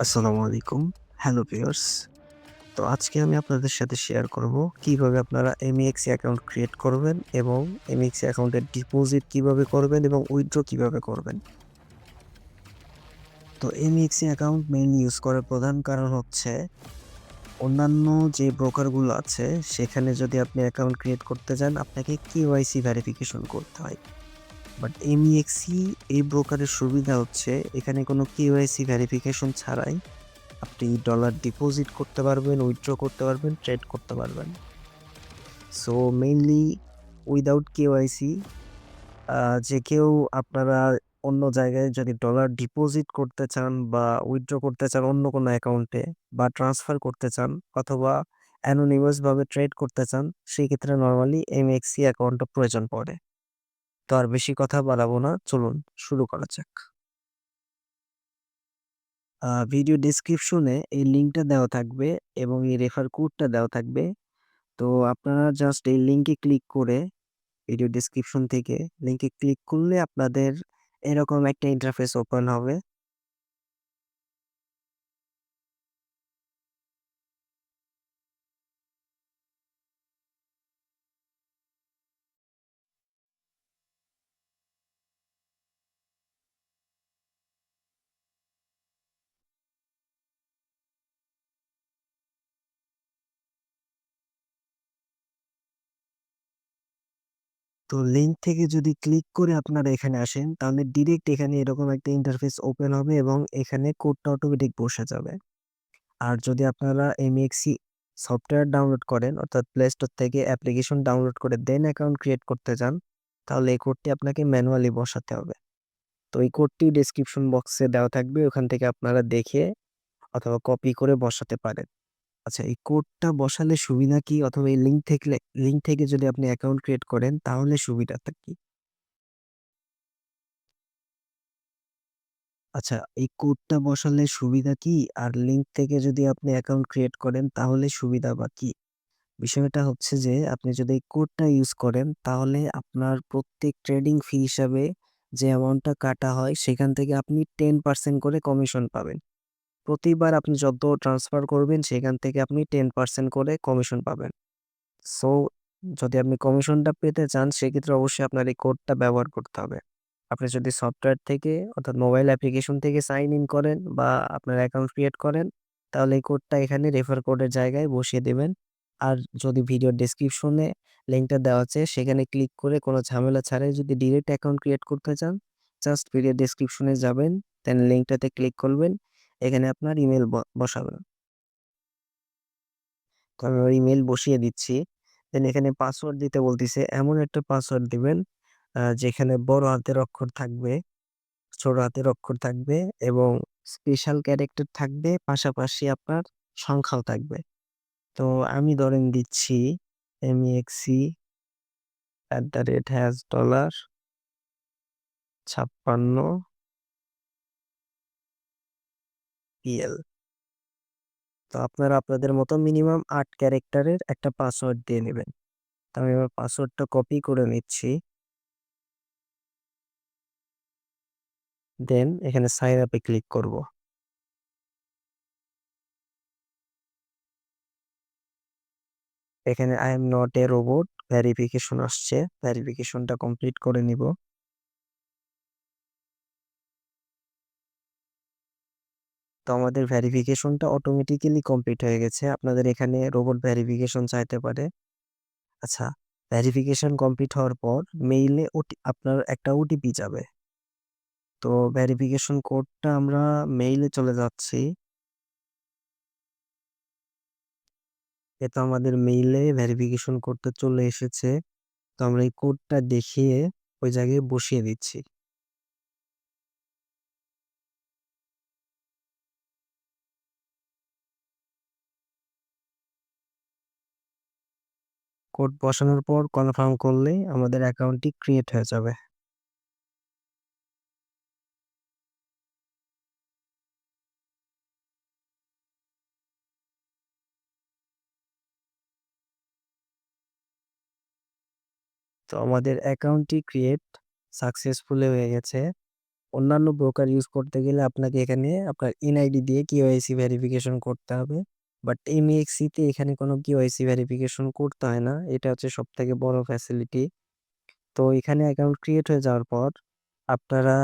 আসসালামু আলাইকুম। Hello viewers. তো আজকে আমি আপনাদের সাথে শেয়ার করব কিভাবে আপনারা MEXC অ্যাকাউন্ট ক্রিয়েট করবেন এবং MEXC অ্যাকাউন্টের ডিপোজিট কিভাবে করবেন এবং উইথড্র কিভাবে করবেন। তো MEXC অ্যাকাউন্ট মেইনলি ইউজ করার প্রধান কারণ হচ্ছে অন্যান্য যে ব্রোকারগুলো আছে সেখানে যদি আপনি অ্যাকাউন্ট ক্রিয়েট করতে যান আপনাকে KYC ভেরিফিকেশন করতে হয়। বাট MEXC এই ব্রোকারের সুবিধা হচ্ছে এখানে কোনো KYC ভেরিফিকেশন ছাড়াই আপনি ডলার ডিপোজিট করতে পারবেন, উইথড্র করতে পারবেন, ট্রেড করতে পারবেন। সো মেইনলি উইথআউট কেওয়াইসি যে কেউ আপনারা অন্য জায়গায় যদি ডলার ডিপোজিট করতে চান বা উইথড্র করতে চান অন্য কোনো অ্যাকাউন্টে বা ট্রান্সফার করতে চান অথবা অ্যানোনিমাস ভাবে ট্রেড করতে চান, সেক্ষেত্রে নরমালি এমএক্সি অ্যাকাউন্টটা প্রয়োজন পড়ে। তো আর বেশি কথা বাড়াবো না, চলুন শুরু করা যাক। ভিডিও ডেসক্রিপশনে এই লিঙ্কটা দেওয়া থাকবে এবং এই রেফার কোডটা দেওয়া থাকবে। তো আপনারা জাস্ট এই লিঙ্কে ক্লিক করে ভিডিও ডেসক্রিপশন থেকে লিঙ্কে ক্লিক করলে আপনাদের এরকম একটা ইন্টারফেস ওপেন হবে। তো লিঙ্ক থেকে যদি ক্লিক করে আপনারা এখানে আসেন তাহলে ডিরেক্ট এখানে এরকম একটা ইন্টারফেস ওপেন হবে এবং এখানে কোডটা অটোমেটিক বসে যাবে। আর যদি আপনারা এমএক্সি সফটওয়্যার ডাউনলোড করেন অর্থাৎ প্লে স্টোর থেকে অ্যাপ্লিকেশন ডাউনলোড করে দেন অ্যাকাউন্ট ক্রিয়েট করতে চান, তাহলে এই কোডটি আপনাকে ম্যানুয়ালি বসাতে হবে। তো এই কোডটি ডেসক্রিপশন বক্সে দেওয়া থাকবে, ওখান থেকে আপনারা দেখে অথবা কপি করে বসাতে পারেন। আচ্ছা, এই কোডটা বসালে সুবিধা কি? অথবা এই লিঙ্ক থেকে যদি আপনি অ্যাকাউন্ট ক্রিয়েট করেন তাহলে সুবিধাটা কি? আচ্ছা, এই কোডটা বসালে সুবিধা কি? আর লিঙ্ক থেকে যদি আপনি অ্যাকাউন্ট ক্রিয়েট করেন তাহলে সুবিধা বা কি? বিষয়টা হচ্ছে যে আপনি যদি এই কোডটা ইউজ করেন তাহলে আপনার প্রত্যেক ট্রেডিং ফি হিসাবে যে অ্যামাউন্টটা কাটা হয় সেখান থেকে আপনি 10% করে কমিশন পাবেন। প্রতিবার আপনি যত ট্রান্সফার করবেন সেখান থেকে আপনি 10% করে কমিশন পাবেন। সো যদি আপনি কমিশনটা পেতে চান সেক্ষেত্রে অবশ্যই আপনার এই কোডটা ব্যবহার করতে হবে। আপনি যদি সফটওয়্যার থেকে অর্থাৎ মোবাইল অ্যাপ্লিকেশন থেকে সাইন ইন করেন বা আপনার অ্যাকাউন্ট ক্রিয়েট করেন তাহলে এই কোডটা এখানে রেফার কোডের জায়গায় বসিয়ে দেবেন। আর যদি ভিডিওর ডেসক্রিপশনে লিঙ্কটা দেওয়া আছে সেখানে ক্লিক করে কোনো ঝামেলা ছাড়াই যদি ডিরেক্ট অ্যাকাউন্ট ক্রিয়েট করতে চান, জাস্ট ভিডিও ডেসক্রিপশনে যাবেন, দেন লিঙ্কটাতে ক্লিক করবেন। এখানে আপনার ইমেইল বসাবেন। তো আমি আমার ইমেইল বসিয়ে দিচ্ছি। দেন এখানে পাসওয়ার্ড দিতে বলতিছে। এমন একটা পাসওয়ার্ড দিবেন যেখানে বড় হাতের অক্ষর থাকবে, ছোট হাতের অক্ষর থাকবে এবং স্পেশাল ক্যারেক্টার থাকবে, পাশাপাশি আপনার সংখ্যাও থাকবে। তো আমি ধরেন দিচ্ছি MEXC@#56PL। তো আপনারা আপনাদের মতো মিনিমাম ৮ ক্যারেক্টারের একটা পাসওয়ার্ড দিয়ে নিবেন। তো আমি আমার পাসওয়ার্ডটা কপি করে নিচ্ছি। দেন এখানে সাইন আপ এ ক্লিক করব। এখানে I am not a robot verification আসছে। ভেরিফিকেশনটা কমপ্লিট করে নিব। তো আমাদের ভেরিফিকেশনটা অটোমেটিক্যালি কমপ্লিট হয়ে গেছে। আপনাদের এখানে রোবট ভেরিফিকেশন চাইতে পারে। আচ্ছা, ভেরিফিকেশন কমপ্লিট হওয়ার পর মেইলে আপনার একটা ওটিপি যাবে। তো ভেরিফিকেশন কোডটা আমরা মেইলে চলে যাচ্ছি। এ তো আমাদের মেইলে ভেরিফিকেশন কোডটা চলে এসেছে। তো আমরা এই কোডটা দেখিয়ে ওই জায়গায় বসিয়ে দিচ্ছি। কোড বসানোর পর কনফার্ম করলেই আমাদের অ্যাকাউন্টটি ক্রিয়েট হয়ে যাবে। তো আমাদের অ্যাকাউন্টটি ক্রিয়েট সাকসেসফুলি হয়ে গেছে। অন্যান্য ব্রোকার ইউজ করতে গেলে আপনাকে এখানে আপনার এনআইডি দিয়ে কেওয়াইসি ভেরিফিকেশন করতে হবে। বাট এমএক্সি তে এখানে কোনো কেওয়াইসি ভেরিফিকেশন করতে হয় না। এটা হচ্ছে সবথেকে বড় ফ্যাসিলিটি। তো এখানে অ্যাকাউন্ট ক্রিয়েট হয়ে যাওয়ার পর আপনারা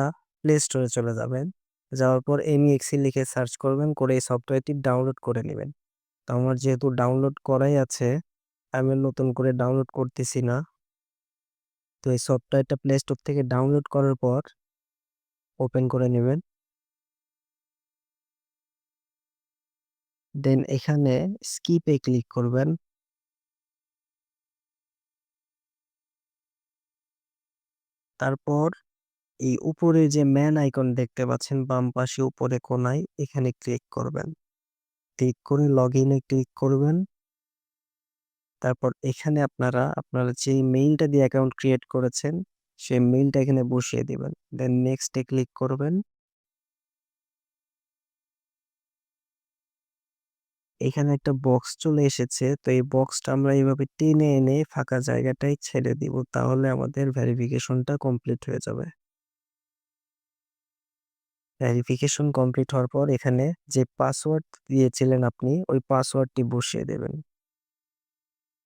প্লে স্টোরে চলে যাবেন। যাওয়ার পর এমইএক্সি লিখে সার্চ করবেন, করে এই সফটওয়্যারটি ডাউনলোড করে নিবেন। তো আমার যেহেতু ডাউনলোড করাই আছে, আমি নতুন করে ডাউনলোড করতেছি না। তো এই সফটওয়্যারটা প্লে স্টোর থেকে ডাউনলোড করার পর ওপেন করে নেবেন। দেন এখানে স্কিপে ক্লিক করবেন। তারপর এই উপরে যে ম্যান আইকন দেখতে পাচ্ছেন বাম পাশে উপরে কোনায়, এখানে ক্লিক করবেন। ক্লিক করে লগইনে ক্লিক করবেন। তারপর এখানে আপনারা যে মেইলটা দিয়ে অ্যাকাউন্ট ক্রিয়েট করেছেন, সেই মেইলটা এখানে বসিয়ে দিবেন। দেন নেক্সট এ ক্লিক করবেন। এখানে একটা বক্স চলে এসেছে। তো এই বক্সটা আমরা এইভাবে টেনে এনে ফাঁকা জায়গাটায় ছেড়ে দিব। তাহলে আমাদের ভেরিফিকেশনটা কমপ্লিট হয়ে যাবে। ভেরিফিকেশন কমপ্লিট হওয়ার পর এখানে যে পাসওয়ার্ড দিয়েছিলেন আপনি, ওই পাসওয়ার্ডটি বসিয়ে দেবেন।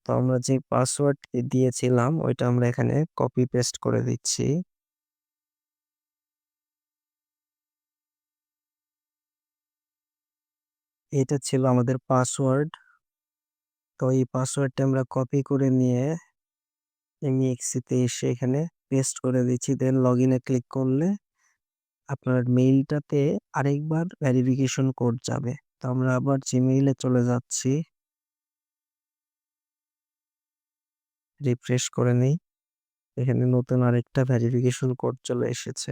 তো আমরা যে পাসওয়ার্ডটি দিয়েছিলাম ওইটা আমরা এখানে কপি পেস্ট করে দিচ্ছি। এটা ছিল আমাদের পাসওয়ার্ড। তো এই পাসওয়ার্ডটা আমরা কপি করে নিয়ে এমইএক্সিতে এসে এখানে পেস্ট করে দিচ্ছি। দেন লগইনে ক্লিক করলে আপনার মেইলটাতে আরেকবার ভেরিফিকেশন কোড যাবে। তো আমরা আবার জিমেইলে চলে যাচ্ছি। রিফ্রেশ করে নেই। এখানে নতুন আরেকটা ভেরিফিকেশন কোড চলে এসেছে।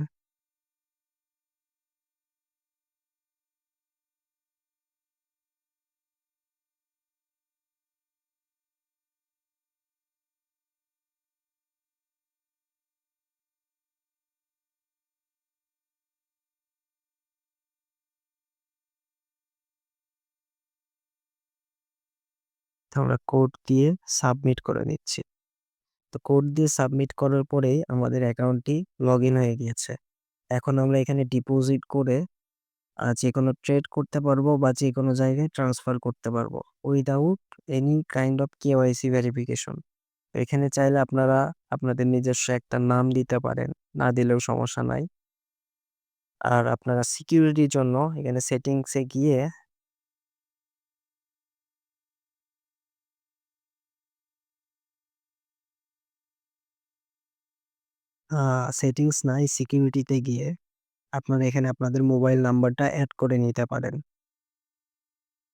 তো আমরা কোড দিয়ে সাবমিট করে নিচ্ছি। তো কোড দিয়ে সাবমিট করার পরেই আমাদের অ্যাকাউন্টটি লগইন হয়ে গিয়েছে। এখন আমরা এখানে ডিপোজিট করে যেকোনো ট্রেড করতে পারবো বা যেকোনো জায়গায় ট্রান্সফার করতে পারবো without any kind of KYC verification. এখানে চাইলে আপনারা আপনাদের নিজস্ব একটা নাম দিতে পারেন, না দিলেও সমস্যা নাই। আর আপনারা সিকিউরিটির জন্য এখানে সেটিংসে গিয়ে সেটিংস নাই, সিকিউরিটিতে গিয়ে আপনারা এখানে আপনাদের মোবাইল নাম্বারটা এড করে নিতে পারেন।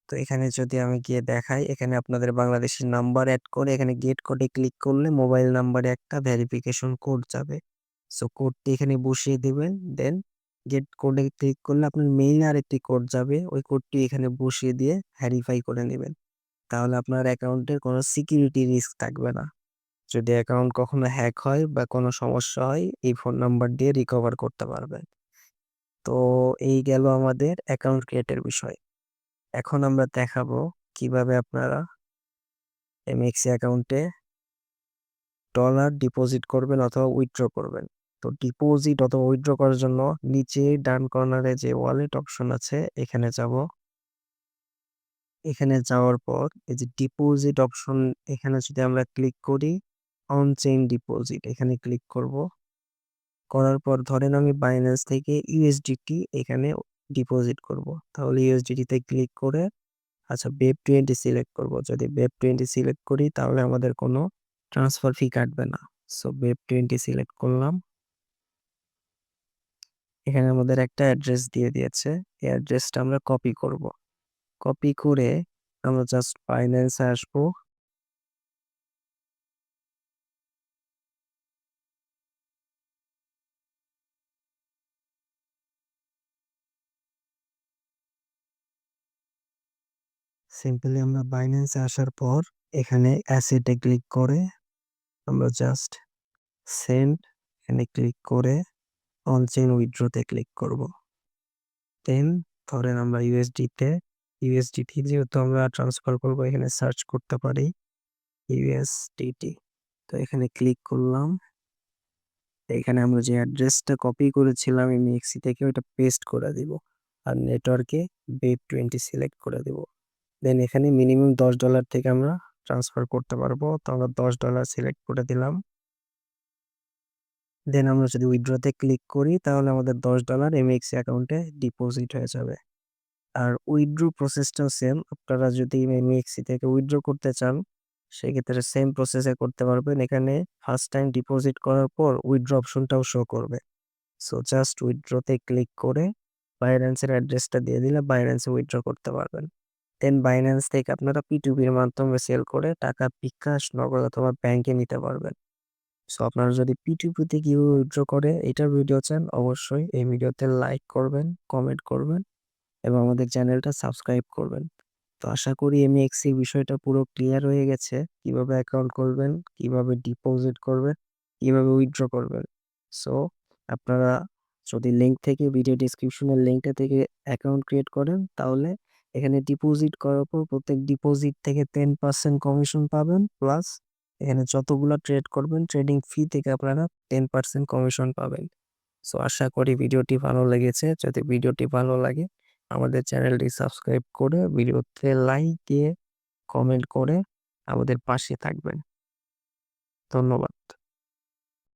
তো এখানে যদি আমি গিয়ে দেখাই, এখানে আপনাদের বাংলাদেশী নাম্বার এড করে এখানে গেট কোডে ক্লিক করলে মোবাইল নাম্বারে একটা ভেরিফিকেশন কোড যাবে। সো কোডটি এখানে বসিয়ে দিবেন। দেন গেট কোডে ক্লিক করলে আপনার মেইলে আরেকটি কোড যাবে। ওই কোডটি এখানে বসিয়ে দিয়ে ভেরিফাই করে নেবেন। তাহলে আপনার অ্যাকাউন্টের কোনো সিকিউরিটি রিস্ক থাকবে না। যদি অ্যাকাউন্ট কখনো হ্যাক হয় বা কোনো সমস্যা হয়, এই ফোন নাম্বার দিয়ে রিকভার করতে পারবেন। তো এই গেল আমাদের অ্যাকাউন্ট ক্রিয়েটের বিষয়। এখন আমরা দেখাবো কিভাবে আপনারা এমএক্সি অ্যাকাউন্টে ডলার ডিপোজিট করবেন অথবা উইথড্র করবেন। তো ডিপোজিট অথবা উইথড্র করার জন্য নিচে ডান কর্নারে যে ওয়ালেট অপশন আছে, এখানে যাব। এখানে যাওয়ার পর এই যে ডিপোজিট অপশন, এখানে যদি আমরা ক্লিক করি, অন চেইন ডিপোজিট এখানে ক্লিক করব। করার পর ধরেন আমি বাইন্যান্স থেকে ইউএসডিটি এখানে ডিপোজিট করব। তাহলে ইউএসডিটি তে ক্লিক করে আচ্ছা BEP20 সিলেক্ট করব। যদি BEP20 সিলেক্ট করি তাহলে আমাদের কোনো ট্রান্সফার ফি কাটবে না। সো BEP20 সিলেক্ট করলাম। এখানে আমাদের একটা অ্যাড্রেস দিয়ে দিয়েছে। এই অ্যাড্রেসটা আমরা কপি করব। কপি করে আমরা জাস্ট বাইন্যান্সে আসবো। সিম্পলি আমরা বাইন্যান্সে আসার পর এখানে অ্যাসেটে ক্লিক করে আমরা জাস্ট সেন্ড এখানে ক্লিক করে অন চেইন উইথড্রতে ক্লিক করব। দেন ধরেন আমরা ইউএসডিটি যেহেতু আমরা ট্রান্সফার করব, এখানে সার্চ করতে পারি ইউএসডিটি। তো এখানে ক্লিক করলাম। এখানে আমরা যে অ্যাড্রেসটা কপি করেছিলাম এমএক্সি থেকে ওইটা পেস্ট করে দিব। আর নেটওয়ার্কে BEP20 সিলেক্ট করে দিব। দেন এখানে মিনিমাম $10 থেকে আমরা ট্রান্সফার করতে পারবো। তো আমরা $10 সিলেক্ট করে দিলাম। দেন আমরা যদি উইথড্রতে ক্লিক করি তাহলে আমাদের $10 এমএক্সি অ্যাকাউন্টে ডিপোজিট হয়ে যাবে। আর উইথড্র প্রসেসটাও সেম। আপনারা যদি এমএক্সি থেকে উইথড্র করতে চান সেক্ষেত্রে সেম প্রসেসে করতে পারবেন। এখানে ফার্স্ট টাইম ডিপোজিট করার পর উইথড্র অপশনটাও শো করবে। সো জাস্ট উইথড্রতে ক্লিক করে বাইন্যান্সের অ্যাড্রেসটা দিয়ে দিলে বাইন্যান্সে উইথড্র করতে পারবেন। দেন বাইন্যান্স থেকে আপনারা P2P-র মাধ্যমে সেল করে টাকা বিকাশ, নগদ অথবা ব্যাংকে নিতে পারবেন। সো আপনারা যদি P2P-তে কিভাবে উইথড্র করে এটার ভিডিও চান অবশ্যই এই ভিডিওতে লাইক করবেন, কমেন্ট করবেন এবং আমাদের চ্যানেলটা সাবস্ক্রাইব করবেন। তো আশা করি এমএক্সির বিষয়টা পুরো ক্লিয়ার হয়ে গেছে। কিভাবে অ্যাকাউন্ট করবেন, কিভাবে ডিপোজিট করবেন, কিভাবে উইথড্র করবেন। সো আপনারা যদি লিঙ্ক থেকে ভিডিও ডেসক্রিপশনের লিঙ্কটা থেকে অ্যাকাউন্ট ক্রিয়েট করেন তাহলে এখানে ডিপোজিট করার পর প্রত্যেক ডিপোজিট থেকে 10% কমিশন পাবেন। প্লাস এখানে যতগুলা ট্রেড করবেন ট্রেডিং ফি থেকে আপনারা 10% কমিশন পাবেন। সো আশা করি ভিডিওটি ভালো লেগেছে। যদি ভিডিওটি ভালো লাগে আমাদের চ্যানেলটি সাবস্ক্রাইব করে ভিডিওতে লাইক দিয়ে কমেন্ট করে আমাদের পাশে থাকবেন। ধন্যবাদ।